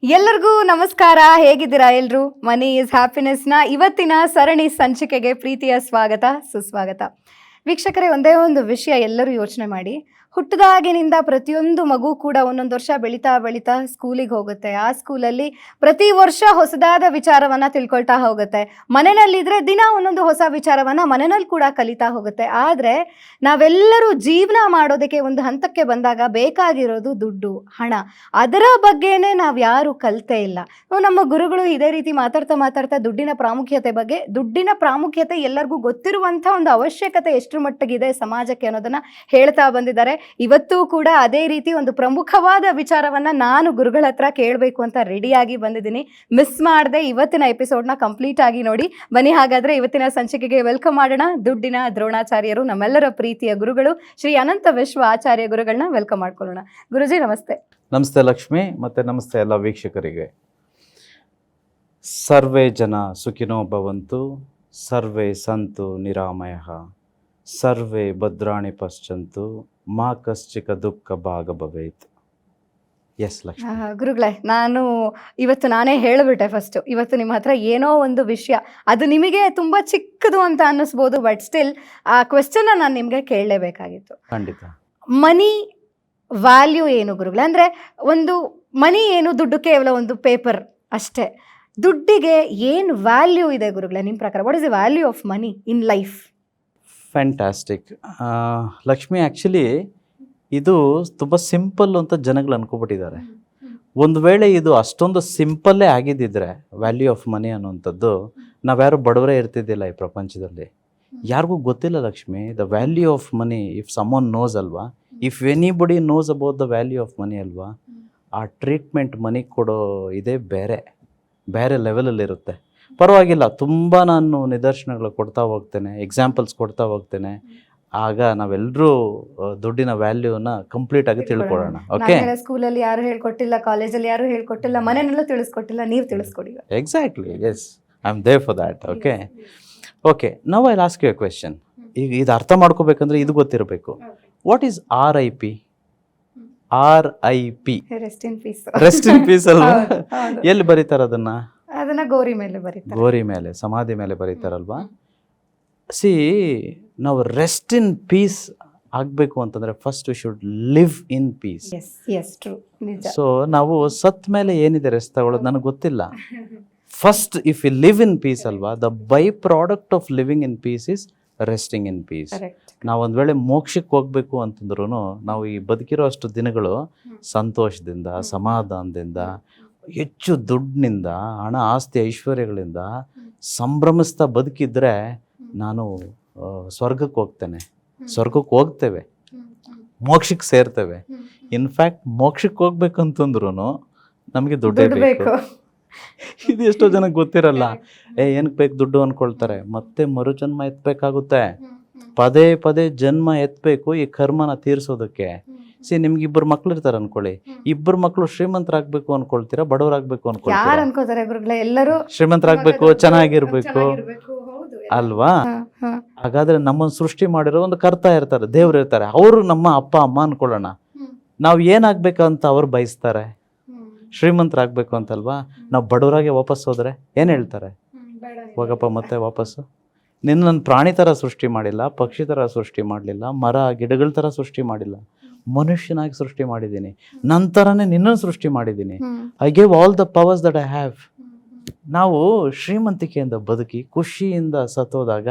ಎಲ್ಲರಿಗೂ ನಮಸ್ಕಾರ. ಹೇಗಿದ್ದೀರಾ ಎಲ್ರು? ಮನಿ ಈಸ್ ಹ್ಯಾಪಿನೆಸ್ನ ಇವತ್ತಿನ ಸರಣಿ ಸಂಚಿಕೆಗೆ ಪ್ರೀತಿಯ ಸ್ವಾಗತ, ಸುಸ್ವಾಗತ. ವೀಕ್ಷಕರೇ, ಒಂದೇ ಒಂದು ವಿಷಯ ಎಲ್ಲರೂ ಯೋಚನೆ ಮಾಡಿ. ಹುಟ್ಟಿದಾಗಿನಿಂದ ಪ್ರತಿಯೊಂದು ಮಗು ಕೂಡ ಒಂದೊಂದು ವರ್ಷ ಬೆಳೀತಾ ಬೆಳೀತಾ ಸ್ಕೂಲಿಗೆ ಹೋಗುತ್ತೆ. ಆ ಸ್ಕೂಲಲ್ಲಿ ಪ್ರತಿ ವರ್ಷ ಹೊಸದಾದ ವಿಚಾರವನ್ನು ತಿಳ್ಕೊಳ್ತಾ ಹೋಗುತ್ತೆ. ಮನೆಯಲ್ಲಿದ್ದರೆ ದಿನ ಒಂದೊಂದು ಹೊಸ ವಿಚಾರವನ್ನು ಮನೆಯಲ್ಲಿ ಕೂಡ ಕಲಿತಾ ಹೋಗುತ್ತೆ. ಆದರೆ ನಾವೆಲ್ಲರೂ ಜೀವನ ಮಾಡೋದಕ್ಕೆ ಒಂದು ಹಂತಕ್ಕೆ ಬಂದಾಗ ಬೇಕಾಗಿರೋದು ದುಡ್ಡು, ಹಣ. ಅದರ ಬಗ್ಗೆನೇ ನಾವು ಯಾರು ಕಲಿತೇ ಇಲ್ಲ. ನಮ್ಮ ಗುರುಗಳು ಇದೇ ರೀತಿ ಮಾತಾಡ್ತಾ ದುಡ್ಡಿನ ಪ್ರಾಮುಖ್ಯತೆ ಎಲ್ಲರಿಗೂ ಗೊತ್ತಿರುವಂಥ ಒಂದು ಅವಶ್ಯಕತೆ ಎಷ್ಟರ ಮಟ್ಟಿಗಿದೆ ಸಮಾಜಕ್ಕೆ ಅನ್ನೋದನ್ನು ಹೇಳ್ತಾ ಬಂದಿದ್ದಾರೆ. ಇವತ್ತೂ ಕೂಡ ಅದೇ ರೀತಿ ಒಂದು ಪ್ರಮುಖವಾದ ವಿಚಾರವನ್ನ ನಾನು ಗುರುಗಳ ಹತ್ರ ಕೇಳಬೇಕು ಅಂತ ರೆಡಿಯಾಗಿ ಬಂದಿದ್ದೀನಿ. ಮಿಸ್ ಮಾಡದೆ ಇವತ್ತಿನ ಎಪಿಸೋಡ್ನ ಕಂಪ್ಲೀಟ್ ಆಗಿ ನೋಡಿ. ಬನ್ನಿ ಹಾಗಾದ್ರೆ ಇವತ್ತಿನ ಸಂಚಿಕೆಗೆ ವೆಲ್ಕಮ್ ಮಾಡೋಣ. ದುಡ್ಡಿನ ದ್ರೋಣಾಚಾರ್ಯರು, ನಮ್ಮೆಲ್ಲರ ಪ್ರೀತಿಯ ಗುರುಗಳು ಶ್ರೀ ಅನಂತ ವಿಶ್ವ ಆಚಾರ್ಯ ಗುರುಗಳನ್ನ ವೆಲ್ಕಮ್ ಮಾಡ್ಕೊಳ್ಳೋಣ. ಗುರುಜಿ ನಮಸ್ತೆ. ನಮಸ್ತೆ ಲಕ್ಷ್ಮಿ, ಮತ್ತೆ ನಮಸ್ತೆ ಎಲ್ಲ ವೀಕ್ಷಕರಿಗೆ. ಸರ್ವೇ ಜನ ಸುಖಿನೋ ಭವಂತು, ಸರ್ವೇ ಸಂತು ನಿರಾಮಯಃ, ಸರ್ವೇ ಭದ್ರಾಣಿ ಪಶ್ಯಂತು, ಮಾ ಕಶ್ಚಿಕ ದುಃಖ ಭಾಗ ಭವೇತ್. ಎಸ್ ಲಕ್ಷ್ಮಿ. ಗುರುಗಳೇ, ನಾನೇ ಹೇಳಿಬಿಟ್ಟೆ ಫಸ್ಟ್. ಇವತ್ತು ನಿಮ್ಮ ಹತ್ರ ಏನೋ ಒಂದು ವಿಷಯ, ಅದು ನಿಮಗೆ ತುಂಬ ಚಿಕ್ಕದು ಅಂತ ಅನ್ನಿಸ್ಬೋದು, ಬಟ್ ಸ್ಟಿಲ್ ಆ ಕ್ವೆಶ್ಚನ್ನ ನಾನು ನಿಮಗೆ ಕೇಳಲೇಬೇಕಾಗಿತ್ತು. ಖಂಡಿತ. ಮನಿ ವ್ಯಾಲ್ಯೂ ಏನು ಗುರುಗಳೇ? ಅಂದರೆ ಒಂದು ಮನಿ ಏನು, ದುಡ್ಡು ಕೇವಲ ಒಂದು ಪೇಪರ್ ಅಷ್ಟೇ. ದುಡ್ಡಿಗೆ ಏನು ವ್ಯಾಲ್ಯೂ ಇದೆ ಗುರುಗಳೇ ನಿಮ್ಮ ಪ್ರಕಾರ? What is the value of money in life? Fantastic Lakshmi. Actually ಇದು ತುಂಬ ಸಿಂಪಲ್ ಅಂತ ಜನಗಳು ಅನ್ಕೊಬಿಟ್ಟಿದ್ದಾರೆ. ಒಂದು ವೇಳೆ ಇದು ಅಷ್ಟೊಂದು ಸಿಂಪಲ್ಲೇ ಆಗಿದ್ದಿದ್ರೆ ವ್ಯಾಲ್ಯೂ ಆಫ್ ಮನಿ ಅನ್ನುವಂಥದ್ದು, ನಾವ್ಯಾರು ಬಡವರೇ ಇರ್ತಿದ್ದಿಲ್ಲ ಈ ಪ್ರಪಂಚದಲ್ಲಿ. ಯಾರಿಗೂ ಗೊತ್ತಿಲ್ಲ Lakshmi the value of money. If someone knows ಅಲ್ವಾ, if anybody knows about the value of money ಅಲ್ವಾ, ಆ ಟ್ರೀಟ್ಮೆಂಟ್ ಮನಿ ಕೊಡೋ ಇದೇ ಬೇರೆ ಲೆವೆಲಲ್ಲಿರುತ್ತೆ. ಪರವಾಗಿಲ್ಲ, ತುಂಬ ನಾನು ನಿದರ್ಶನಗಳು ಕೊಡ್ತಾ ಹೋಗ್ತೇನೆ, ಎಕ್ಸಾಂಪಲ್ಸ್ ಕೊಡ್ತಾ ಹೋಗ್ತೇನೆ. ಆಗ ನಾವೆಲ್ಲರೂ ದುಡ್ಡಿನ ವ್ಯಾಲ್ಯೂನ ಕಂಪ್ಲೀಟ್ ಆಗಿ ತಿಳ್ಕೊಳ್ಳೋಣ. ಓಕೆ, ಸ್ಕೂಲಲ್ಲಿ ಯಾರು ಹೇಳ್ಕೊಟ್ಟಿಲ್ಲ, ಕಾಲೇಜಲ್ಲಿ ಯಾರು ಹೇಳ್ಕೊಟ್ಟಿಲ್ಲ, ಮನೆಯಲ್ಲೂ ತಿಳಿಸ್ಕೊಟ್ಟಿಲ್ಲ, ನೀವು ತಿಳಿಸ್ಕೊಡಿ. Exactly, yes, I am there for that. Okay now I ask you a question. ಈಗ ಇದು ಅರ್ಥ ಮಾಡ್ಕೋಬೇಕಂದ್ರೆ ಇದು ಗೊತ್ತಿರಬೇಕು. What is RIP? RIP, rest in peace ಅಲ್ವಾ? ಎಲ್ಲಿ ಬರೀತಾರೆ ಅದನ್ನ ಗೋರಿ ಮೇಲೆ, ಸಮಾಧಿ ಮೇಲೆ ಬರೀತಾರಲ್ವಾ? ಸಿ, ನಾವು ರೆಸ್ಟ್ ಇನ್ ಪೀಸ್ ಆಗಬೇಕು ಅಂತಂದ್ರೆ first we should live in peace. So ನಾವು ಸತ್ ಮೇಲೆ ಏನಿದೆ ರೆಸ್ಟ್ ತಗೊಳ್ಳೋದು ನನಗೆ ಗೊತ್ತಿಲ್ಲ. First if you live in peace ಅಲ್ವಾ, the by product of living in peace is resting in peace. ನಾವು ಒಂದು ವೇಳೆ ಮೋಕ್ಷಕ್ಕೆ ಹೋಗ್ಬೇಕು ಅಂತಂದ್ರೂ ನಾವು ಈ ಬದುಕಿರೋ ಅಷ್ಟು ದಿನಗಳು ಸಂತೋಷದಿಂದ, ಸಮಾಧಾನದಿಂದ, ಹೆಚ್ಚು ದುಡ್ಡಿನಿಂದ, ಹಣ ಆಸ್ತಿ ಐಶ್ವರ್ಯಗಳಿಂದ ಸಂಭ್ರಮಿಸ್ತಾ ಬದುಕಿದ್ರೆ ನಾನು ಸ್ವರ್ಗಕ್ಕೆ ಹೋಗ್ತೇವೆ, ಮೋಕ್ಷಕ್ಕೆ ಸೇರ್ತೇವೆ. ಇನ್ಫ್ಯಾಕ್ಟ್ ಮೋಕ್ಷಕ್ಕೆ ಹೋಗ್ಬೇಕಂತಂದ್ರೂ ನಮಗೆ ದುಡ್ಡೇ ಬೇಕು. ಇದು ಎಷ್ಟೋ ಜನಕ್ಕೆ ಗೊತ್ತಿರಲ್ಲ. ಏನಕ್ಕೆ ಬೇಕು ದುಡ್ಡು ಅಂದ್ಕೊಳ್ತಾರೆ. ಮತ್ತೆ ಮರುಜನ್ಮ ಎತ್ತಬೇಕಾಗುತ್ತೆ, ಪದೇ ಪದೇ ಜನ್ಮ ಎತ್ತಬೇಕು ಈ ಕರ್ಮನ ತೀರಿಸೋದಕ್ಕೆ. ನಿಮ್ಗೆ ಇಬ್ಬರು ಮಕ್ಳು ಇರ್ತಾರೆ ಅನ್ಕೊಳ್ಳಿ, ಇಬ್ಬರು ಮಕ್ಳು ಶ್ರೀಮಂತರಾಗಬೇಕು ಅನ್ಕೊಳ್ತೀರಾ, ಬಡವರಾಗಬೇಕು ಅನ್ಕೊಳ್ತೀರಾ? ಎಲ್ಲರೂ ಶ್ರೀಮಂತರಾಗಬೇಕು, ಚೆನ್ನಾಗಿರ್ಬೇಕು ಅಲ್ವಾ? ಹಾಗಾದ್ರೆ ನಮ್ಮನ್ನು ಸೃಷ್ಟಿ ಮಾಡಿರೋ ಒಂದು ಕರ್ತ ಇರ್ತಾರೆ, ದೇವ್ರು ಇರ್ತಾರೆ, ಅವರು ನಮ್ಮ ಅಪ್ಪ ಅಮ್ಮ ಅನ್ಕೊಳ್ಳೋಣ. ನಾವು ಏನಾಗ್ಬೇಕಂತ ಅವ್ರು ಬಯಸ್ತಾರೆ, ಶ್ರೀಮಂತರಾಗಬೇಕು ಅಂತಲ್ವಾ? ನಾವು ಬಡವರಾಗೆ ವಾಪಸ್ ಹೋದ್ರೆ ಏನ್ ಹೇಳ್ತಾರೆ? ಹೋಗಪ್ಪ ಮತ್ತೆ ವಾಪಸ್ಸು. ನಿನ್ನ ಪ್ರಾಣಿ ಥರ ಸೃಷ್ಟಿ ಮಾಡಿಲ್ಲ, ಪಕ್ಷಿ ಥರ ಸೃಷ್ಟಿ ಮಾಡಲಿಲ್ಲ, ಮರ ಗಿಡಗಳ ಥರ ಸೃಷ್ಟಿ ಮಾಡಿಲ್ಲ, ಮನುಷ್ಯನಾಗಿ ಸೃಷ್ಟಿ ಮಾಡಿದ್ದೀನಿ. ನಂತರನೇ ನಿನ್ನನ್ನು ಸೃಷ್ಟಿ ಮಾಡಿದ್ದೀನಿ. I give all the powers that I have. ನಾವು ಶ್ರೀಮಂತಿಕೆಯಿಂದ ಬದುಕಿ ಖುಷಿಯಿಂದ ಸತ್ತೋದಾಗ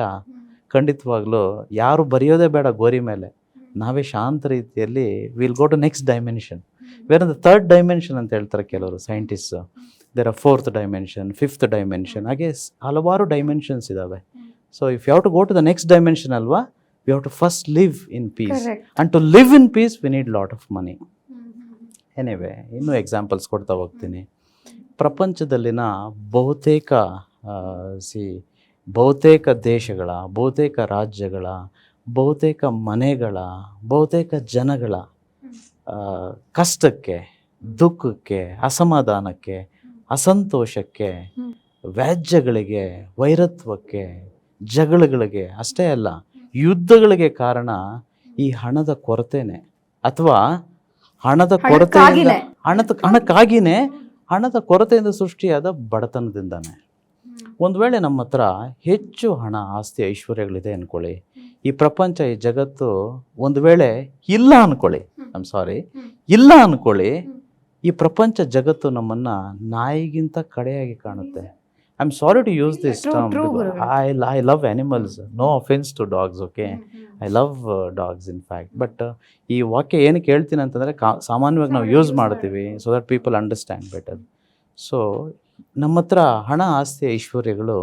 ಖಂಡಿತವಾಗ್ಲೂ ಯಾರು ಬರೆಯೋದೇ ಬೇಡ ಗೋರಿ ಮೇಲೆ, ನಾವೇ ಶಾಂತ ರೀತಿಯಲ್ಲಿ will go to next dimension. ಬೇರೆ ಥರ್ಡ್ ಡೈಮೆನ್ಷನ್ ಅಂತ ಹೇಳ್ತಾರೆ ಕೆಲವರು scientist. There are fourth dimension, fifth dimension, ಹಾಗೆ ಹಲವಾರು ಡೈಮೆನ್ಷನ್ಸ್ ಇದ್ದಾವೆ. So if you have to go to the next dimension ಅಲ್ವಾ, we have to first live in peace. Correct. And to live in peace we need lot of money. Anyway, ಇನ್ನೂ examples ಕೊಡ್ತಾ ಹೋಗ್ತೀನಿ. ಪ್ರಪಂಚದಲ್ಲಿನ ಬಹುತೇಕ ದೇಶಗಳ, ಬಹುತೇಕ ರಾಜ್ಯಗಳ, ಬಹುತೇಕ ಮನೆಗಳ, ಬಹುತೇಕ ಜನಗಳ ಕಷ್ಟಕ್ಕೆ, ದುಃಖಕ್ಕೆ, ಅಸಮಾಧಾನಕ್ಕೆ, ಅಸಂತೋಷಕ್ಕೆ, ವ್ಯಾಜ್ಯಗಳಿಗೆ, ವೈರತ್ವಕ್ಕೆ, ಜಗಳಗಳಿಗೆ, ಅಷ್ಟೇ ಅಲ್ಲ ಯುದ್ಧಗಳಿಗೆ ಕಾರಣ ಈ ಹಣದ ಕೊರತೆನೆ, ಅಥವಾ ಹಣದ ಕೊರತೆ ಹಣಕ್ಕಾಗಿನೇ ಹಣದ ಕೊರತೆಯಿಂದ ಸೃಷ್ಟಿಯಾದ ಬಡತನದಿಂದಾನೆ. ಒಂದು ವೇಳೆ ನಮ್ಮ ಹತ್ರ ಹೆಚ್ಚು ಹಣ, ಆಸ್ತಿ, ಐಶ್ವರ್ಯಗಳಿದೆ ಅಂದ್ಕೊಳ್ಳಿ, ಈ ಪ್ರಪಂಚ, ಈ ಜಗತ್ತು ಒಂದು ವೇಳೆ ಇಲ್ಲ ಅಂದ್ಕೊಳ್ಳಿ, ಇಲ್ಲ ಅಂದ್ಕೊಳ್ಳಿ, ಈ ಪ್ರಪಂಚ ಜಗತ್ತು ನಮ್ಮನ್ನ ನಾಯಿಗಿಂತ ಕಡೆಯಾಗಿ ಕಾಣುತ್ತೆ. I am sorry to use this term. I love animals, no offence to dogs, okay, I love dogs in fact. But ಈ ವಾಕ್ಯ ಏನಕ್ಕೆ ಹೇಳ್ತೀನಿ ಅಂತಂದರೆ, ಸಾಮಾನ್ಯವಾಗಿ ನಾವು ಯೂಸ್ ಮಾಡ್ತೀವಿ so that people understand better. So ನಮ್ಮ ಹತ್ರ ಹಣ, ಆಸ್ತಿ, ಐಶ್ವರ್ಯಗಳು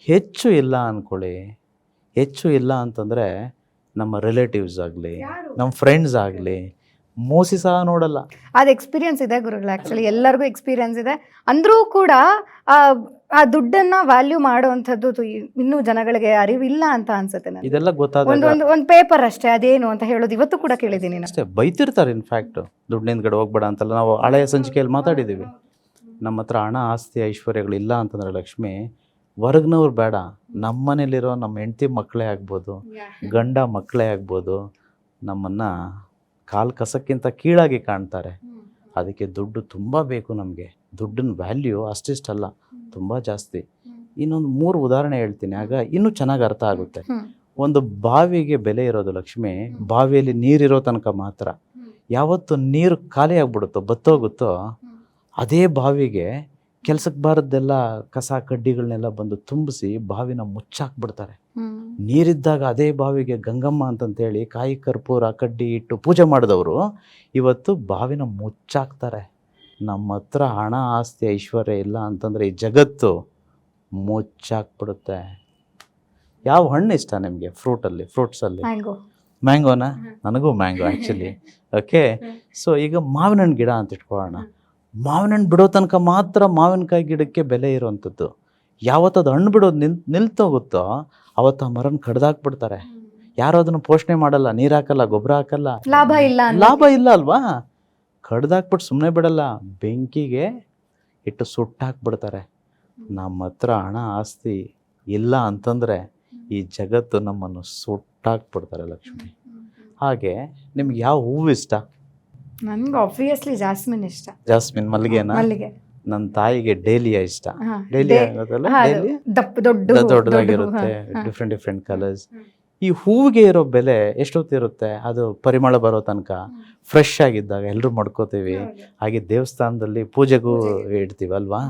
ಹೆಚ್ಚು ಇಲ್ಲ ಅಂದ್ಕೊಳ್ಳಿ. ಹೆಚ್ಚು ಇಲ್ಲ ಅಂತಂದರೆ ನಮ್ಮ ರಿಲೇಟಿವ್ಸ್ ಆಗಲಿ, ನಮ್ಮ ಫ್ರೆಂಡ್ಸ್ ಆಗಲಿ ಮೋಸಿ ಸಹ ನೋಡಲ್ಲ. ಅದು ಎಕ್ಸ್ಪೀರಿಯನ್ಸ್ ಇದೆ ಗುರುಗಳು, ಆ್ಯಕ್ಚುಲಿ ಎಲ್ಲರಿಗೂ ಎಕ್ಸ್ಪೀರಿಯನ್ಸ್ ಇದೆ. ಅಂದರೂ ಕೂಡ ಆ ದುಡ್ಡನ್ನು ವ್ಯಾಲ್ಯೂ ಮಾಡುವಂಥದ್ದು ಇನ್ನೂ ಜನಗಳಿಗೆ ಅರಿವಿಲ್ಲ ಅಂತ ಅನ್ಸುತ್ತೆ ನನಗೆ. ಇದೆಲ್ಲ ಗೊತ್ತಾಗ ಒಂದು ಪೇಪರ್ ಅಷ್ಟೇ, ಅದೇನು ಅಂತ ಹೇಳೋದು ಇವತ್ತು ಕೂಡ ಕೇಳಿದ್ದೀನಿ ನಾನು. ಅಷ್ಟೇ ಬೈತಿರ್ತಾರೆ. ಇನ್ಫ್ಯಾಕ್ಟ್ ದುಡ್ಡಿನ ಕಡೆ ಹೋಗ್ಬೇಡ ಅಂತಲ್ಲ, ನಾವು ಹಳೆಯ ಸಂಚಿಕೆಯಲ್ಲಿ ಮಾತಾಡಿದ್ದೀವಿ. ನಮ್ಮ ಹತ್ರ ಹಣ, ಆಸ್ತಿ, ಐಶ್ವರ್ಯಗಳಿಲ್ಲ ಅಂತಂದರೆ ಲಕ್ಷ್ಮಿ, ಹೊರಗ್ನವ್ರು ಬೇಡ, ನಮ್ಮ ಮನೇಲಿರೋ ನಮ್ಮ ಹೆಂಡತಿ ಮಕ್ಕಳೇ ಆಗ್ಬೋದು, ಗಂಡ ಮಕ್ಕಳೇ ಆಗ್ಬೋದು, ನಮ್ಮನ್ನು ಕಾಲು ಕಸಕ್ಕಿಂತ ಕೀಳಾಗಿ ಕಾಣ್ತಾರೆ. ಅದಕ್ಕೆ ದುಡ್ಡು ತುಂಬ ಬೇಕು ನಮಗೆ. ದುಡ್ಡಿನ ವ್ಯಾಲ್ಯೂ ಅಷ್ಟಿಷ್ಟಲ್ಲ, ತುಂಬ ಜಾಸ್ತಿ. ಇನ್ನೊಂದು 3 ಉದಾಹರಣೆ ಹೇಳ್ತೀನಿ, ಆಗ ಇನ್ನೂ ಚೆನ್ನಾಗಿ ಅರ್ಥ ಆಗುತ್ತೆ. ಒಂದು ಬಾವಿಗೆ ಬೆಲೆ ಇರೋದು ಲಕ್ಷ್ಮಿ, ಬಾವಿಯಲ್ಲಿ ನೀರಿರೋ ತನಕ ಮಾತ್ರ. ಯಾವತ್ತು ನೀರು ಖಾಲಿ ಆಗ್ಬಿಡುತ್ತೋ, ಬತ್ತೋಗುತ್ತೋ, ಅದೇ ಬಾವಿಗೆ ಕೆಲ್ಸಕ್ಕೆ ಬಾರದ್ದೆಲ್ಲ ಕಸ ಕಡ್ಡಿಗಳನ್ನೆಲ್ಲ ಬಂದು ತುಂಬಿಸಿ ಬಾವಿನ ಮುಚ್ಚಾಕ್ಬಿಡ್ತಾರೆ. ನೀರಿದ್ದಾಗ ಅದೇ ಬಾವಿಗೆ ಗಂಗಮ್ಮ ಅಂತಂತೇಳಿ ಕಾಯಿ, ಕರ್ಪೂರ, ಕಡ್ಡಿ ಇಟ್ಟು ಪೂಜೆ ಮಾಡಿದವರು ಇವತ್ತು ಬಾವಿನ ಮುಚ್ಚಾಕ್ತಾರೆ. ನಮ್ಮ ಹತ್ರ ಹಣ, ಆಸ್ತಿ, ಐಶ್ವರ್ಯ ಇಲ್ಲ ಅಂತಂದರೆ ಈ ಜಗತ್ತು ಮುಚ್ಚಾಕ್ಬಿಡುತ್ತೆ. ಯಾವ ಹಣ್ಣು ಇಷ್ಟ ನಿಮಗೆ? ಫ್ರೂಟ್ಸಲ್ಲಿ ಮ್ಯಾಂಗೋನಾ? ನನಗೂ ಮ್ಯಾಂಗೋ ಆ್ಯಕ್ಚುಲಿ. ಓಕೆ, ಸೊ ಈಗ ಮಾವಿನ ಹಣ್ಣು ಗಿಡ ಅಂತ ಇಟ್ಕೊಳ್ಳೋಣ. ಮಾವಿನ ಹಣ್ಣು ಬಿಡೋ ತನಕ ಮಾತ್ರ ಮಾವಿನಕಾಯಿ ಗಿಡಕ್ಕೆ ಬೆಲೆ ಇರೋವಂಥದ್ದು. ಯಾವತ್ತದು ಹಣ್ಣು ಬಿಡೋದು ನಿಲ್ತೋಗುತ್ತೋ ಅವತ್ತು ಆ ಮರನ ಕಡ್ದಾಕ್ಬಿಡ್ತಾರೆ. ಯಾರು ಅದನ್ನು ಪೋಷಣೆ ಮಾಡಲ್ಲ, ನೀರು ಹಾಕಲ್ಲ, ಗೊಬ್ಬರ ಹಾಕಲ್ಲ, ಲಾಭ ಇಲ್ಲ ಅಲ್ವಾ? ಕಡ್ದಾಕ್ಬಿಟ್ಟು ಸುಮ್ಮನೆ ಬಿಡಲ್ಲ, ಬೆಂಕಿಗೆ ಇಟ್ಟು ಸುಟ್ಟಾಕ್ಬಿಡ್ತಾರೆ. ನಮ್ಮ ಹತ್ರ ಹಣ, ಆಸ್ತಿ ಇಲ್ಲ ಅಂತಂದರೆ ಈ ಜಗತ್ತು ನಮ್ಮನ್ನು ಸುಟ್ಟಾಕ್ಬಿಡ್ತಾರೆ ಲಕ್ಷ್ಮಿ. ಹಾಗೆ ನಿಮ್ಗೆ ಯಾವ ಹೂವು ಇಷ್ಟ? ನನಗೆ ಆಬ್ವಿಯಸ್ಲಿ ಜಾಸ್ಮಿನ್ ಇಷ್ಟ. ಜಾಸ್ಮಿನ್, ಮಲ್ಲಿಗೆನಾ? ಮಲ್ಲಿಗೆ. ನನ್ನ ತಾಯಿಗೆ ಡೇಲಿಯಾ ಇಷ್ಟ. ಡೇಲಿಯಾ ದೊಡ್ಡದಾಗಿರುತ್ತೆ, ಡಿಫ್ರೆಂಟ್ ಕಲರ್ಸ್. ಈ ಹೂವಿಗೆ ಇರೋ ಬೆಲೆ ಎಷ್ಟೊತ್ತಿರುತ್ತೆ? ಅದು ಪರಿಮಳ ಬರೋ ತನಕ ಫ್ರೆಶ್ ಆಗಿದ್ದಾಗ ಎಲ್ಲರೂ ಮಾಡ್ಕೋತೀವಿ. ಹಾಗೆ ದೇವಸ್ಥಾನದಲ್ಲಿ ಪೂಜೆಗೂ ಇಡ್ತೀವಿ ಅಲ್ವಾ?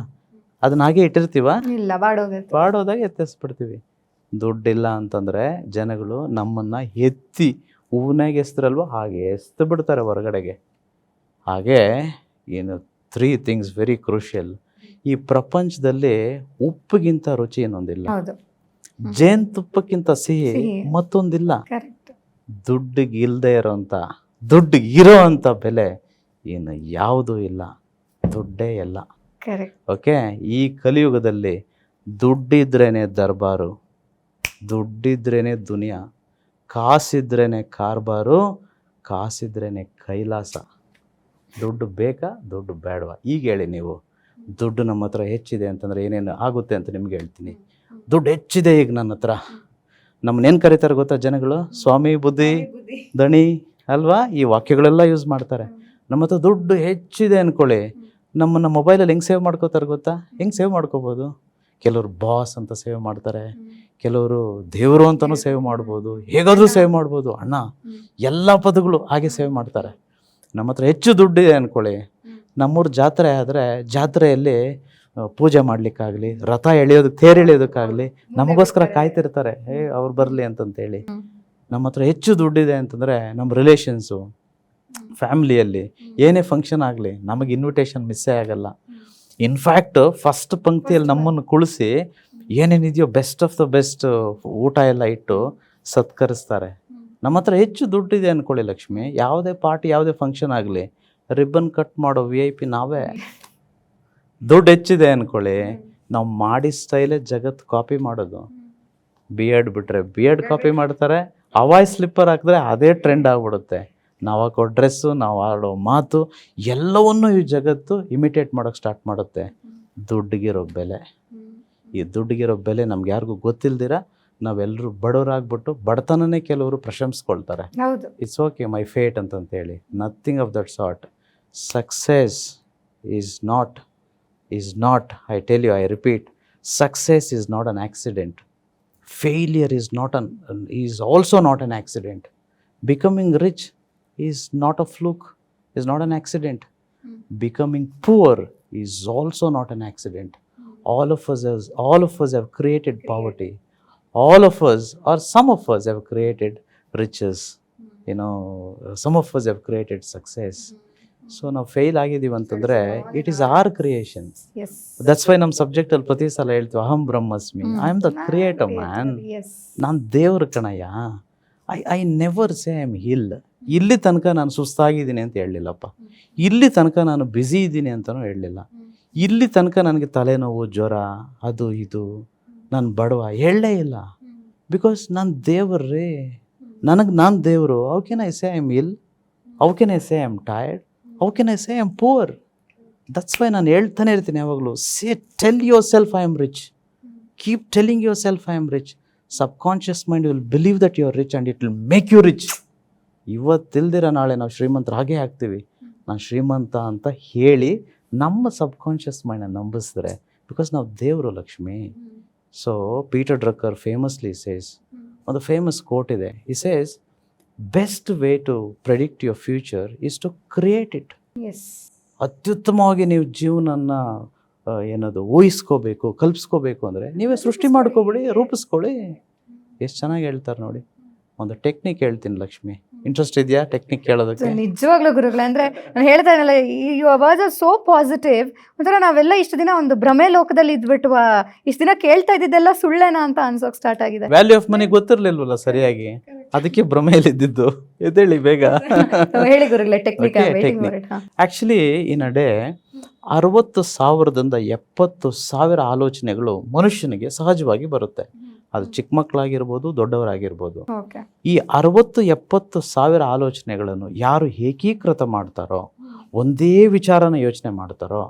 ಅದನ್ನ ಹಾಗೆ ಇಟ್ಟಿರ್ತೀವ? ಇಲ್ಲ, ಬಾಡೋದಾಗ ಎತ್ತಿಸ್ಬಿಡ್ತೀವಿ. ದುಡ್ಡಿಲ್ಲ ಅಂತಂದರೆ ಜನಗಳು ನಮ್ಮನ್ನು ಎತ್ತಿ ಹೂವಿನಾಗ ಎಸ್ತ್ರಲ್ವ ಹಾಗೆ ಎಸ್ತು ಬಿಡ್ತಾರೆ ಹೊರಗಡೆಗೆ. ಹಾಗೆ ಏನು 3 ಥಿಂಗ್ಸ್ ವೆರಿ ಕ್ರೂಷಿಯಲ್. ಈ ಪ್ರಪಂಚದಲ್ಲಿ ಉಪ್ಪಿಗಿಂತ ರುಚಿ ಇನ್ನೊಂದಿಲ್ಲ, ಜೇನುತುಪ್ಪಕ್ಕಿಂತ ಸಿಹಿ ಮತ್ತೊಂದಿಲ್ಲ. ದುಡ್ಡಿಗೆ ಇಲ್ಲದೆ ದುಡ್ಡಿಗಿರೋ ಅಂಥ ಬೆಲೆ ಏನು ಯಾವುದೂ ಇಲ್ಲ. ದುಡ್ಡೇ ಎಲ್ಲ. ಓಕೆ, ಈ ಕಲಿಯುಗದಲ್ಲಿ ದುಡ್ಡಿದ್ರೇನೆ ದರ್ಬಾರು, ದುಡ್ಡಿದ್ರೇನೆ ದುನಿಯಾ, ಕಾಸಿದ್ರೇನೆ ಕಾರ್ಬಾರು, ಕಾಸಿದ್ರೇನೆ ಕೈಲಾಸ. ದುಡ್ಡು ಬೇಕಾ, ದುಡ್ಡು ಬೇಡವಾ? ಈಗ ಹೇಳಿ ನೀವು. ದುಡ್ಡು ನಮ್ಮ ಹತ್ರ ಹೆಚ್ಚಿದೆ ಅಂತಂದರೆ ಏನೇನು ಆಗುತ್ತೆ ಅಂತ ನಿಮ್ಗೆ ಹೇಳ್ತೀನಿ. ದುಡ್ಡು ಹೆಚ್ಚಿದೆ ಈಗ ನನ್ನ ಹತ್ರ, ನಮ್ಮನ್ನೇನು ಕರೀತಾರೆ ಗೊತ್ತಾ ಜನಗಳು? ಸ್ವಾಮಿ, ಬುದ್ಧಿ, ದಣಿ ಅಲ್ವಾ? ಈ ವಾಕ್ಯಗಳೆಲ್ಲ ಯೂಸ್ ಮಾಡ್ತಾರೆ. ನಮ್ಮ ಹತ್ರ ದುಡ್ಡು ಹೆಚ್ಚಿದೆ ಅಂದ್ಕೊಳ್ಳಿ, ನಮ್ಮನ್ನು ಮೊಬೈಲಲ್ಲಿ ಹೆಂಗೆ ಸೇವ್ ಮಾಡ್ಕೋತಾರೆ ಗೊತ್ತಾ? ಹೆಂಗೆ ಸೇವ್ ಮಾಡ್ಕೋಬೋದು? ಕೆಲವರು ಬಾಸ್ ಅಂತ ಸೇವ್ ಮಾಡ್ತಾರೆ, ಕೆಲವರು ದೇವರು ಅಂತಲೂ ಸೇವ್ ಮಾಡ್ಬೋದು, ಹೇಗಾದರೂ ಸೇವ್ ಮಾಡ್ಬೋದು. ಅಣ್ಣ, ಎಲ್ಲ ಪದಗಳು ಹಾಗೆ ಸೇವ್ ಮಾಡ್ತಾರೆ. ನಮ್ಮ ಹತ್ರ ಹೆಚ್ಚು ದುಡ್ಡಿದೆ ಅಂದ್ಕೊಳ್ಳಿ, ನಮ್ಮೂರು ಜಾತ್ರೆ ಆದರೆ ಜಾತ್ರೆಯಲ್ಲಿ ಪೂಜೆ ಮಾಡಲಿಕ್ಕಾಗಲಿ, ರಥ ಎಳೆಯೋದಕ್ಕೆ, ತೇರು ಎಳೆಯೋದಕ್ಕಾಗಲಿ ನಮಗೋಸ್ಕರ ಕಾಯ್ತಿರ್ತಾರೆ, ಅವ್ರು ಬರಲಿ ಅಂತಂತೇಳಿ. ನಮ್ಮ ಹತ್ರ ಹೆಚ್ಚು ದುಡ್ಡಿದೆ ಅಂತಂದರೆ ನಮ್ಮ ರಿಲೇಷನ್ಸು, ಫ್ಯಾಮ್ಲಿಯಲ್ಲಿ ಏನೇ ಫಂಕ್ಷನ್ ಆಗಲಿ ನಮಗೆ ಇನ್ವಿಟೇಷನ್ ಮಿಸ್ಸೇ ಆಗಲ್ಲ. ಇನ್ಫ್ಯಾಕ್ಟ್ ಫಸ್ಟ್ ಪಂಕ್ತಿಯಲ್ಲಿ ನಮ್ಮನ್ನು ಕುಳಿಸಿ ಏನೇನಿದೆಯೋ ಬೆಸ್ಟ್ ಆಫ್ ದ ಬೆಸ್ಟ್ ಊಟ ಎಲ್ಲ ಇಟ್ಟು ಸತ್ಕರಿಸ್ತಾರೆ. ನಮ್ಮ ಹತ್ರ ಹೆಚ್ಚು ದುಡ್ಡಿದೆ ಅಂದ್ಕೊಳ್ಳಿ ಲಕ್ಷ್ಮಿ, ಯಾವುದೇ ಪಾರ್ಟಿ, ಯಾವುದೇ ಫಂಕ್ಷನ್ ಆಗಲಿ ರಿಬ್ಬನ್ ಕಟ್ ಮಾಡೋ VIP ನಾವೇ. ದುಡ್ಡು ಹೆಚ್ಚಿದೆ ಅಂದ್ಕೊಳ್ಳಿ, ನಾವು ಮಾಡಿ ಸ್ಟೈಲೇ ಜಗತ್ತು ಕಾಪಿ ಮಾಡೋದು. ಬಿಯರ್ಡ್ ಬಿಟ್ಟರೆ ಬಿಯರ್ಡ್ ಕಾಪಿ ಮಾಡ್ತಾರೆ, ಹವಾಯ್ ಸ್ಲಿಪ್ಪರ್ ಹಾಕಿದ್ರೆ ಅದೇ ಟ್ರೆಂಡ್ ಆಗಿಬಿಡುತ್ತೆ. ನಾವು ಹಾಕೋ ಡ್ರೆಸ್ಸು, ನಾವು ಆಡೋ ಮಾತು ಎಲ್ಲವನ್ನೂ ಈ ಜಗತ್ತು ಇಮಿಟೇಟ್ ಮಾಡೋಕ್ಕೆ ಸ್ಟಾರ್ಟ್ ಮಾಡುತ್ತೆ. ದುಡ್ಡಿಗಿರೋ ಬೆಲೆ, ಈ ದುಡ್ಡಿಗಿರೋ ಬೆಲೆ ನಮ್ಗೆ ಯಾರಿಗೂ ಗೊತ್ತಿಲ್ದಿರ ನಾವೆಲ್ಲರೂ ಬಡವರಾಗ್ಬಿಟ್ಟು ಬಡತನನೇ ಕೆಲವರು ಪ್ರಶಂಸ್ಕೊಳ್ತಾರೆ. ಇಟ್ಸ್ ಓಕೆ, ಮೈ ಫೇಟ್ ಅಂತಂತೇಳಿ. Nothing of that sort. Success is not is not, I tell you, I repeat, success is not an accident. Failure is also not an accident. Becoming rich is not a fluke, is not an accident. Becoming poor is also not an accident. All of us have created poverty. All of us, or some of us, have created riches. Some of us have created success. So ನಾವು fail ಆಗಿದ್ದೀವಿ ಅಂತಂದ್ರೆ it is our creation. That's why ನಮ್ಮ subject ಅಲ್ಲಿ ಪ್ರತಿ ಸಲ ಹೇಳ್ತೀವಿ, ಅಹಂ ಬ್ರಹ್ಮಸ್ಮಿ, I am the creator man. ನಾನು ದೇವ್ರ ಕಣಯ್ಯ. I never say I am ill. ಇಲ್ಲಿ ತನಕ ನಾನು ಸುಸ್ತಾಗಿದ್ದೀನಿ ಅಂತ ಹೇಳಲಿಲ್ಲಪ್ಪ. ಇಲ್ಲಿ ತನಕ ನಾನು ಬ್ಯುಸಿ ಇದ್ದೀನಿ ಅಂತಲೂ ಹೇಳಲಿಲ್ಲ. ಇಲ್ಲಿ ತನಕ ನನಗೆ ತಲೆನೋವು, ಜ್ವರ, ಅದು ಇದು, ನಾನು ಬಡವ ಹೇಳಲೇ ಇಲ್ಲ. ಬಿಕಾಸ್ ನಾನು ದೇವ್ರೇ, ನಾನು ದೇವರು. How can I say I am ill? How can I say I am tired? How can I say I am poor? That's why ನಾನು ಹೇಳ್ತಾನೆ ಇರ್ತೀನಿ ಯಾವಾಗಲೂ, tell yourself I am rich. Keep telling yourself I am rich. Subconscious mind will believe that you are rich and it will make you rich. ಇವತ್ತಿಲ್ದಿರ ನಾಳೆ ನಾವು ಶ್ರೀಮಂತರು ಹಾಗೇ ಆಗ್ತೀವಿ. ನಾನು ಶ್ರೀಮಂತ ಅಂತ ಹೇಳಿ ನಮ್ಮ ಸಬ್ಕಾನ್ಷಿಯಸ್ ಮೈಂಡನ್ನು ನಂಬಿಸಿದ್ರೆ, ಬಿಕಾಸ್ ನಾವು ದೇವರು Lakshmi. So Peter Drucker famously says, ಒಂದು ಫೇಮಸ್ ಕೋಟ್ ಇದೆ. He says, best way to predict your future is to create it. ಅತ್ಯುತ್ತಮವಾಗಿ ನೀವು ಜೀವನನ ಊಹಿಸ್ಕೋಬೇಕು, ಕಲ್ಪಿಸ್ಕೋಬೇಕು ಅಂದರೆ ನೀವೇ ಸೃಷ್ಟಿ ಮಾಡ್ಕೋಬೇಡಿ, ರೂಪಿಸ್ಕೊಳ್ಳಿ. ಎಷ್ಟು ಚೆನ್ನಾಗಿ ಹೇಳ್ತಾರೆ ನೋಡಿ. ಒಂದು ಟೆಕ್ನಿಕ್ ಹೇಳ್ತೀನಿ ಲಕ್ಷ್ಮಿ, ಇಂಟ್ರೆಸ್ಟ್ ಇದೆಯಾ ಟೆಕ್ನಿಕ್ ಕೇಳೋದಕ್ಕೆ? ನಿಜವಾಗ್ಲೂ ಗುರುಗಳೇ, ಅಂದ್ರೆ ನಾನು ಹೇಳ್ತಾ ಇರಲ್ಲ, ಯು ವಾಸ್ ಸೋ ಪಾಸಿಟಿವ್. ಒಂಥರ ನಾವೆಲ್ಲ ಇಷ್ಟು ದಿನ ಒಂದು ಭ್ರಮೆ ಲೋಕದಲ್ಲಿ ಇದ್ಬಿಟ್ವ, ಇಷ್ಟು ದಿನ ಕೇಳ್ತಾ ಇದ್ದಿದ್ದೆಲ್ಲ ಸುಳ್ಳೇನಾ ಅಂತ ಅನ್ಸೋಕ್ ಸ್ಟಾರ್ಟ್ ಆಗಿದೆ. ವ್ಯಾಲ್ಯೂ ಆಫ್ ಮನಿ ಗೊತ್ತಿರ್ಲಿಲ್ವಲ್ಲ ಸರಿಯಾಗಿ, ಅದಕ್ಕೆ ಭ್ರಮೆಯಲ್ಲಿ ಇದ್ದಿದ್ದು. ಎದ್ದೇಳಿ ಬೇಗ ಹೇಳಿ ಗುರುಗಳೇ technique. Actually in a day 60,000ದಿಂದ 70,000 ಆಲೋಚನೆಗಳು ಮನುಷ್ಯನಿಗೆ ಸಹಜವಾಗಿ ಬರುತ್ತೆ. ಅದು ಚಿಕ್ಕ ಮಕ್ಕಳಾಗಿರ್ಬೋದು, ದೊಡ್ಡವರಾಗಿರ್ಬೋದು. ಈ 60,000-70,000 ಆಲೋಚನೆಗಳನ್ನು ಯಾರು ಏಕೀಕೃತ ಮಾಡ್ತಾರೋ, ಒಂದೇ ವಿಚಾರನ ಯೋಚನೆ ಮಾಡ್ತಾರೋ,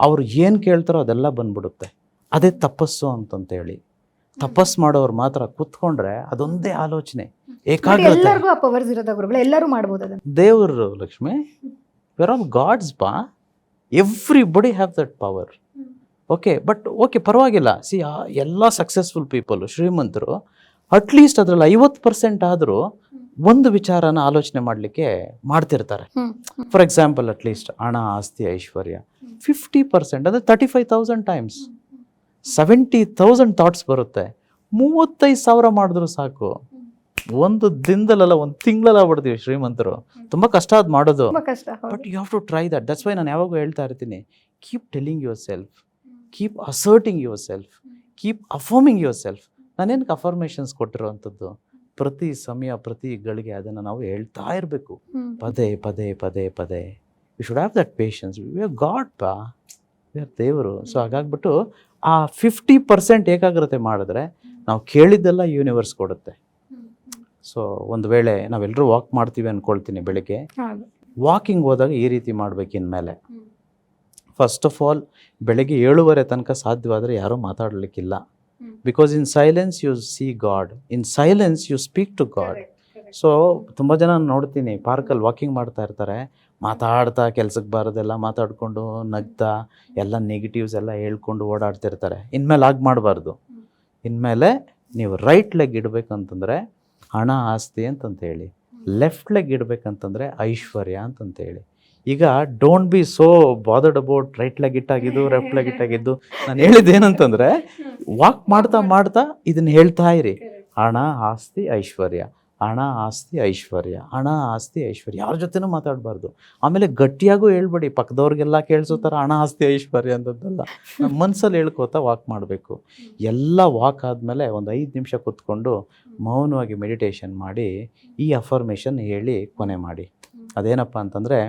ಅವ್ರು ಏನು ಕೇಳ್ತಾರೋ ಅದೆಲ್ಲ ಬಂದ್ಬಿಡುತ್ತೆ. ಅದೇ ತಪಸ್ಸು ಅಂತಂತೇಳಿ. ತಪಸ್ಸು ಮಾಡೋರು ಮಾತ್ರ ಕೂತ್ಕೊಂಡ್ರೆ ಅದೊಂದೇ ಆಲೋಚನೆ, ಏಕಾಗ್ರತೆ. ಎಲ್ಲರೂ ಮಾಡ್ಬೋದು. ದೇವರು ಲಕ್ಷ್ಮಿ, ವೆರ್ ಆಫ್ ಗಾಡ್ಸ್ ಬಾ, everybody have that power. Okay ಪರವಾಗಿಲ್ಲ. ಎಲ್ಲ ಸಕ್ಸಸ್ಫುಲ್ ಪೀಪಲ್, ಶ್ರೀಮಂತರು, ಅಟ್ಲೀಸ್ಟ್ ಅದರಲ್ಲಿ 50% ಆದರೂ ಒಂದು ವಿಚಾರನ ಆಲೋಚನೆ ಮಾಡಲಿಕ್ಕೆ ಮಾಡ್ತಿರ್ತಾರೆ. ಫಾರ್ ಎಕ್ಸಾಂಪಲ್, ಅಟ್ಲೀಸ್ಟ್ ಹಣ, ಆಸ್ತಿ, ಐಶ್ವರ್ಯ 50%, ಅಂದರೆ 35,000 ಟೈಮ್ಸ್ 70,000 ಥಾಟ್ಸ್ ಬರುತ್ತೆ. 35,000 ಮಾಡಿದ್ರು ಸಾಕು. ಒಂದು ದಿನದಲ್ಲ, ಒಂದು ತಿಂಗಳಲ್ಲ ಬಿಡ್ತೀವಿ ಶ್ರೀಮಂತರು. ತುಂಬ ಕಷ್ಟ ಅದು ಮಾಡೋದು. But you have to try that. That's why ನಾನು ಯಾವಾಗೂ ಹೇಳ್ತಾ ಇರ್ತೀನಿ, keep telling yourself, keep asserting yourself, keep affirming yourself. ನಾನೇನಕ್ಕೆ ಅಫರ್ಮೇಷನ್ಸ್ ಕೊಟ್ಟಿರೋವಂಥದ್ದು? ಪ್ರತಿ ಸಮಯ, ಪ್ರತಿ ಗಳಿಗೆ ಅದನ್ನು ನಾವು ಹೇಳ್ತಾ ಇರಬೇಕು, ಪದೇ ಪದೇ ಪದೇ ಪದೇ. You should have that patience. We are god ಪಾ, ವಿ ಆರ್ ದೇವರು. ಸೊ ಹಾಗಾಗ್ಬಿಟ್ಟು ಆ 50% ಏಕಾಗ್ರತೆ ಮಾಡಿದ್ರೆ ನಾವು ಕೇಳಿದ್ದೆಲ್ಲ ಯೂನಿವರ್ಸ್ ಕೊಡುತ್ತೆ. ಸೊ ಒಂದು ವೇಳೆ ನಾವೆಲ್ಲರೂ ವಾಕ್ ಮಾಡ್ತೀವಿ ಅಂದ್ಕೊಳ್ತೀನಿ, ಬೆಳಿಗ್ಗೆ ವಾಕಿಂಗ್ ಹೋದಾಗ ಈ ರೀತಿ ಮಾಡ್ಬೇಕು. ಇನ್ಮೇಲೆ ಫಸ್ಟ್ ಆಫ್ ಆಲ್ ಬೆಳಗ್ಗೆ 7:30 ತನಕ ಸಾಧ್ಯವಾದರೆ ಯಾರೂ ಮಾತಾಡಲಿಕ್ಕಿಲ್ಲ. Because in silence you see God, in silence you speak to God. So ತುಂಬ ಜನ ನೋಡ್ತೀನಿ ಪಾರ್ಕಲ್ಲಿ ವಾಕಿಂಗ್ ಮಾಡ್ತಾ ಇರ್ತಾರೆ, ಮಾತಾಡ್ತಾ ಕೆಲ್ಸಕ್ಕೆ ಬಾರದೆಲ್ಲ ಮಾತಾಡಿಕೊಂಡು, ನಗ್ತಾ, ಎಲ್ಲ ನೆಗೆಟಿವ್ಸ್ ಎಲ್ಲ ಹೇಳ್ಕೊಂಡು ಓಡಾಡ್ತಿರ್ತಾರೆ. ಇನ್ಮೇಲೆ ಆಗ ಮಾಡಬಾರ್ದು. ಇನ್ಮೇಲೆ ನೀವು ರೈಟ್ ಲೆಗ್ ಇಡಬೇಕಂತಂದರೆ ಹಣ, ಆಸ್ತಿ ಅಂತಂತೇಳಿ, ಲೆಫ್ಟ್ ಲೆಗ್ ಇಡಬೇಕಂತಂದರೆ ಐಶ್ವರ್ಯ ಅಂತಂತೇಳಿ. ಈಗ don't be so bothered about right leg ಇಟ್ಟಾಗಿದ್ದು, ಲೆಫ್ಟ್ ಲೆಗ್ ಇಟ್ಟಾಗಿದ್ದು. ನಾನು ಹೇಳಿದ್ದೇನಂತಂದರೆ, ವಾಕ್ ಮಾಡ್ತಾ ಮಾಡ್ತಾ ಇದನ್ನು ಹೇಳ್ತಾ ಇರಿ, ಹಣ, ಆಸ್ತಿ, ಐಶ್ವರ್ಯ, ಹಣ, ಆಸ್ತಿ, ಐಶ್ವರ್ಯ, ಹಣ, ಆಸ್ತಿ, ಐಶ್ವರ್ಯ. ಯಾರ ಜೊತೆನೂ ಮಾತಾಡಬಾರ್ದು. ಆಮೇಲೆ ಗಟ್ಟಿಯಾಗೂ ಹೇಳ್ಬೇಡಿ, ಪಕ್ಕದವ್ರಿಗೆಲ್ಲ ಕೇಳಿಸೋ ಥರ ಹಣ, ಆಸ್ತಿ, ಐಶ್ವರ್ಯ ಅಂತದ್ದಲ್ಲ. ನಮ್ಮ ಮನಸ್ಸಲ್ಲಿ ಹೇಳ್ಕೋತಾ ವಾಕ್ ಮಾಡಬೇಕು. ಎಲ್ಲ ವಾಕ್ ಆದಮೇಲೆ ಒಂದು 5 ನಿಮಿಷ ಕೂತ್ಕೊಂಡು ಮೌನವಾಗಿ ಮೆಡಿಟೇಷನ್ ಮಾಡಿ ಈ ಅಫರ್ಮೇಷನ್ ಹೇಳಿ ಕೊನೆ ಮಾಡಿ. ಅದೇನಪ್ಪ ಅಂತಂದರೆ,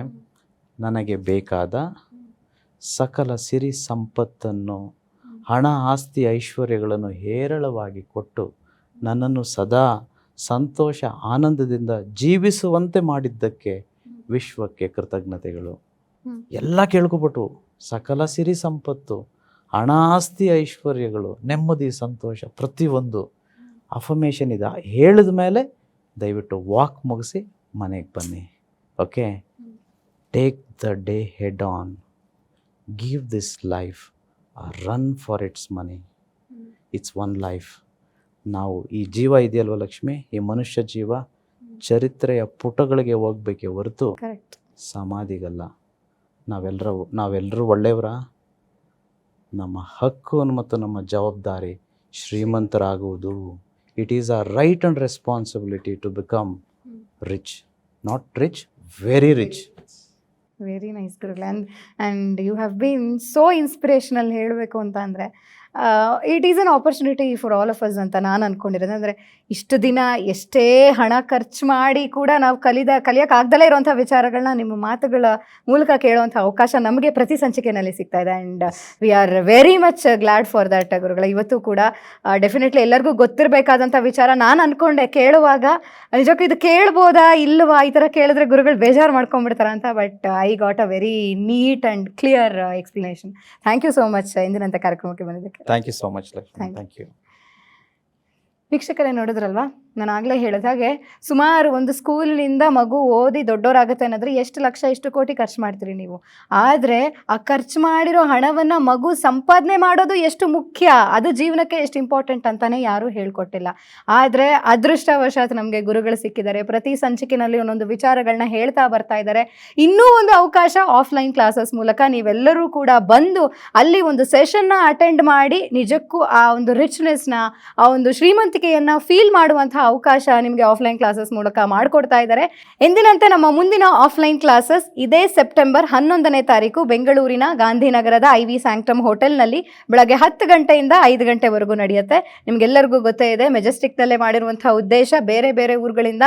ನನಗೆ ಬೇಕಾದ ಸಕಲ ಸಿರಿ ಸಂಪತ್ತನ್ನು, ಹಣ, ಆಸ್ತಿ, ಐಶ್ವರ್ಯಗಳನ್ನು ಹೇರಳವಾಗಿ ಕೊಟ್ಟು ನನ್ನನ್ನು ಸದಾ ಸಂತೋಷ, ಆನಂದದಿಂದ ಜೀವಿಸುವಂತೆ ಮಾಡಿದ್ದಕ್ಕೆ ವಿಶ್ವಕ್ಕೆ ಕೃತಜ್ಞತೆಗಳು. ಎಲ್ಲ ಕೇಳ್ಕೊಬಿಟ್ಟು ಸಕಲ ಸಿರಿ ಸಂಪತ್ತು, ಹಣ, ಆಸ್ತಿ, ಐಶ್ವರ್ಯಗಳು, ನೆಮ್ಮದಿ, ಸಂತೋಷ, ಪ್ರತಿಯೊಂದು ಅಫರ್ಮೇಷನ್ ಇದೆ ಹೇಳಿದ ಮೇಲೆ ದಯವಿಟ್ಟು ವಾಕ್ ಮುಗಿಸಿ ಮನೆಗೆ ಬನ್ನಿ. Okay, take the day head on, give this life run for it's money. It's one life. ನಾವು ಈ ಜೀವ ಇದೆಯಲ್ವ ಲಕ್ಷ್ಮಿ, ಈ ಮನುಷ್ಯ ಜೀವ ಚರಿತ್ರೆಯ ಪುಟಗಳಿಗೆ ಹೋಗ್ಬೇಕೆ ಹೊರತು ಸಮಾಧಿಗಲ್ಲ. ನಾವೆಲ್ಲರೂ ಒಳ್ಳೆಯವರ. ನಮ್ಮ ಹಕ್ಕು ಮತ್ತು ನಮ್ಮ ಜವಾಬ್ದಾರಿ ಶ್ರೀಮಂತರಾಗುವುದು. It is a right and responsibility to become rich, not rich, very rich. Very nice ಗುರುಗಳೇ. And you have been so inspirational. ಹೇಳಬೇಕು ಅಂತ ಅಂದರೆ it is an opportunity for all of us ಅಂತ ನಾನು ಅಂದ್ಕೊಂಡಿರೋದು. ಅಂದರೆ ಇಷ್ಟು ದಿನ ಎಷ್ಟೇ ಹಣ ಖರ್ಚು ಮಾಡಿ ಕೂಡ ನಾವು ಕಲಿಯೋಕ್ಕಾಗ್ದಲೇ ಇರುವಂಥ ವಿಚಾರಗಳನ್ನ ನಿಮ್ಮ ಮಾತುಗಳ ಮೂಲಕ ಕೇಳುವಂಥ ಅವಕಾಶ ನಮಗೆ ಪ್ರತಿ ಸಂಚಿಕೆಯಲ್ಲಿ ಸಿಗ್ತಾ ಇದೆ. And we are very much glad for that ಗುರುಗಳ. ಇವತ್ತು ಕೂಡ ಡೆಫಿನೆಟ್ಲಿ ಎಲ್ಲರಿಗೂ ಗೊತ್ತಿರಬೇಕಾದಂಥ ವಿಚಾರ. ನಾನು ಅಂದ್ಕೊಂಡೆ ಕೇಳುವಾಗ ನಿಜಕ್ಕೂ ಇದು ಕೇಳ್ಬೋದಾ ಇಲ್ವಾ, ಈ ಥರ ಕೇಳಿದ್ರೆ ಗುರುಗಳು ಬೇಜಾರು ಮಾಡ್ಕೊಂಡ್ಬಿಡ್ತಾರೆ ಅಂತ. But I got a very neat and clear explanation. Thank you so much ಇಂದಿನಂಥ ಕಾರ್ಯಕ್ರಮಕ್ಕೆ ಬಂದಿದ್ದಕ್ಕೆ. Thank you so much Lakshmi. Thank you. ವೀಕ್ಷಕರೇ, ನೋಡಿದ್ರಲ್ವಾ, ನಾನು ಆಗಲೇ ಹೇಳಿದ ಹಾಗೆ ಸುಮಾರು ಒಂದು ಸ್ಕೂಲಿನಿಂದ ಮಗು ಓದಿ ದೊಡ್ಡವರಾಗುತ್ತೆ ಅನ್ನೋದ್ರೆ ಎಷ್ಟು ಲಕ್ಷ ಎಷ್ಟು ಕೋಟಿ ಖರ್ಚು ಮಾಡ್ತೀರಿ ನೀವು. ಆದರೆ ಆ ಖರ್ಚು ಮಾಡಿರೋ ಹಣವನ್ನು ಮಗು ಸಂಪಾದನೆ ಮಾಡೋದು ಎಷ್ಟು ಮುಖ್ಯ, ಅದು ಜೀವನಕ್ಕೆ ಎಷ್ಟು ಇಂಪಾರ್ಟೆಂಟ್ ಅಂತಲೇ ಯಾರೂ ಹೇಳ್ಕೊಟ್ಟಿಲ್ಲ. ಆದರೆ ಅದೃಷ್ಟವಶಾತ್ ನಮಗೆ ಗುರುಗಳು ಸಿಕ್ಕಿದ್ದಾರೆ. ಪ್ರತಿ ಸಂಚಿಕೆಯಲ್ಲಿ ಒಂದೊಂದು ವಿಚಾರಗಳನ್ನ ಹೇಳ್ತಾ ಬರ್ತಾ ಇದ್ದಾರೆ. ಇನ್ನೂ ಒಂದು ಅವಕಾಶ ಆಫ್ಲೈನ್ ಕ್ಲಾಸಸ್ ಮೂಲಕ ನೀವೆಲ್ಲರೂ ಕೂಡ ಬಂದು ಅಲ್ಲಿ ಒಂದು ಸೆಷನ್ನ ಅಟೆಂಡ್ ಮಾಡಿ ನಿಜಕ್ಕೂ ಆ ಒಂದು ರಿಚ್ನೆಸ್ನ, ಆ ಒಂದು ಶ್ರೀಮಂತಿಕೆಯನ್ನು ಫೀಲ್ ಮಾಡುವಂಥ ಅವಕಾಶ ನಿಮಗೆ ಆಫ್ಲೈನ್ ಕ್ಲಾಸಸ್ ಮೂಲಕ ಮಾಡಿಕೊಡ್ತಾ ಇದ್ದಾರೆ. ಎಂದಿನಂತೆ ನಮ್ಮ ಮುಂದಿನ ಆಫ್ಲೈನ್ ಕ್ಲಾಸಸ್ ಇದೇ ಸೆಪ್ಟೆಂಬರ್ 11ನೇ ತಾರೀಕು ಬೆಂಗಳೂರಿನ ಗಾಂಧಿನಗರದ IV ಸ್ಯಾಂಕ್ಟಮ್ ಹೋಟೆಲ್ನಲ್ಲಿ ಬೆಳಗ್ಗೆ 10 ಗಂಟೆಯಿಂದ 5 ಗಂಟೆವರೆಗೂ ನಡೆಯುತ್ತೆ. ನಿಮಗೆಲ್ಲರಿಗೂ ಗೊತ್ತೇ ಇದೆ, ಮೆಜೆಸ್ಟಿಕ್ನಲ್ಲೇ ಮಾಡಿರುವಂಥ ಉದ್ದೇಶ ಬೇರೆ ಬೇರೆ ಊರುಗಳಿಂದ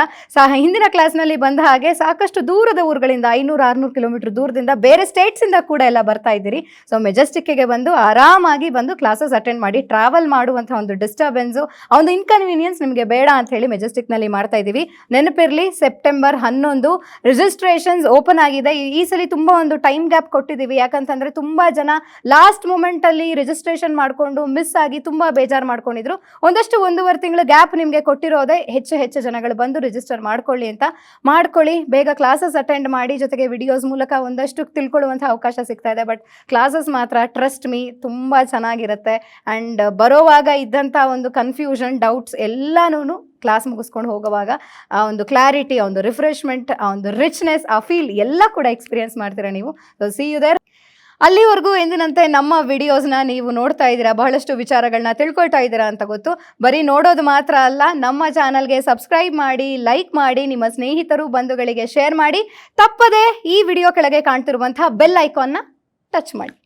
ಹಿಂದಿನ ಕ್ಲಾಸ್ನಲ್ಲಿ ಬಂದ ಹಾಗೆ ಸಾಕಷ್ಟು ದೂರದ ಊರುಗಳಿಂದ 500-600 ಕಿಲೋಮೀಟರ್ ದೂರದಿಂದ ಬೇರೆ ಸ್ಟೇಟ್ಸಿಂದ ಕೂಡ ಎಲ್ಲ ಬರ್ತಾ ಇದ್ದೀರಿ. ಸೊ ಮೆಜೆಸ್ಟಿಕ್ಗೆ ಬಂದು ಆರಾಮಾಗಿ ಬಂದು ಕ್ಲಾಸಸ್ ಅಟೆಂಡ್ ಮಾಡಿ. ಟ್ರಾವೆಲ್ ಮಾಡುವಂಥ ಒಂದು ಡಿಸ್ಟರ್ಬೆನ್ಸು, ಆ ಒಂದು ಇನ್ಕನ್ವೀನಿಯನ್ಸ್ ನಿಮಗೆ ಬೇಡ ಅಂತ ಹೇಳಿ ಮೆಜೆಸ್ಟಿಕ್ನಲ್ಲಿ ಮಾಡ್ತಾ ಇದ್ದೀವಿ. ನೆನಪಿರಲಿ, ಸೆಪ್ಟೆಂಬರ್ 11 ರಿಜಿಸ್ಟ್ರೇಷನ್ಸ್ ಓಪನ್ ಆಗಿದೆ. ಈ ಸಲ ತುಂಬ ಒಂದು ಟೈಮ್ ಗ್ಯಾಪ್ ಕೊಟ್ಟಿದ್ದೀವಿ. ಯಾಕಂತಂದರೆ ತುಂಬ ಜನ ಲಾಸ್ಟ್ ಮೂಮೆಂಟಲ್ಲಿ ರಿಜಿಸ್ಟ್ರೇಷನ್ ಮಾಡಿಕೊಂಡು ಮಿಸ್ ಆಗಿ ತುಂಬ ಬೇಜಾರು ಮಾಡ್ಕೊಂಡಿದ್ರು. ಒಂದಷ್ಟು 1.5 ತಿಂಗಳು ಗ್ಯಾಪ್ ನಿಮಗೆ ಕೊಟ್ಟಿರೋದೇ ಹೆಚ್ಚು ಜನಗಳು ಬಂದು ರಿಜಿಸ್ಟರ್ ಮಾಡ್ಕೊಳ್ಳಿ ಅಂತ. ಮಾಡ್ಕೊಳ್ಳಿ, ಬೇಗ ಕ್ಲಾಸಸ್ ಅಟೆಂಡ್ ಮಾಡಿ, ಜೊತೆಗೆ ವಿಡಿಯೋಸ್ ಮೂಲಕ ಒಂದಷ್ಟು ತಿಳ್ಕೊಳ್ಳುವಂಥ ಅವಕಾಶ ಸಿಗ್ತಾ ಇದೆ. ಬಟ್ ಕ್ಲಾಸಸ್ ಮಾತ್ರ ಟ್ರಸ್ಟ್ ಮೀ ತುಂಬ ಚೆನ್ನಾಗಿರುತ್ತೆ. ಆ್ಯಂಡ್ ಬರೋವಾಗ ಇದ್ದಂಥ ಒಂದು ಕನ್ಫ್ಯೂಷನ್, ಡೌಟ್ಸ್ ಎಲ್ಲನೂ ಕ್ಲಾಸ್ ಮುಗಿಸ್ಕೊಂಡು ಹೋಗುವಾಗ ಆ ಒಂದು ಕ್ಲಾರಿಟಿ, ಆ ಒಂದು ರಿಫ್ರೆಶ್ಮೆಂಟ್, ಆ ಒಂದು ರಿಚ್ನೆಸ್, ಆ ಫೀಲ್ ಎಲ್ಲ ಕೂಡ ಎಕ್ಸ್ಪೀರಿಯನ್ಸ್ ಮಾಡ್ತೀರಾ ನೀವು. So see you there. ಅಲ್ಲಿವರೆಗೂ ಎಂದಿನಂತೆ ನಮ್ಮ ವಿಡಿಯೋಸ್ನ ನೀವು ನೋಡ್ತಾ ಇದ್ದೀರಾ, ಬಹಳಷ್ಟು ವಿಚಾರಗಳನ್ನ ತಿಳ್ಕೊಳ್ತಾ ಇದ್ದೀರಾ ಅಂತ ಗೊತ್ತು. ಬರೀ ನೋಡೋದು ಮಾತ್ರ ಅಲ್ಲ, ನಮ್ಮ ಚಾನಲ್ಗೆ ಸಬ್ಸ್ಕ್ರೈಬ್ ಮಾಡಿ, ಲೈಕ್ ಮಾಡಿ, ನಿಮ್ಮ ಸ್ನೇಹಿತರು ಬಂಧುಗಳಿಗೆ ಶೇರ್ ಮಾಡಿ. ತಪ್ಪದೆ ಈ ವಿಡಿಯೋ ಕೆಳಗೆ ಕಾಣ್ತಿರುವಂಥ ಬೆಲ್ ಐಕಾನ್ನ ಟಚ್ ಮಾಡಿ.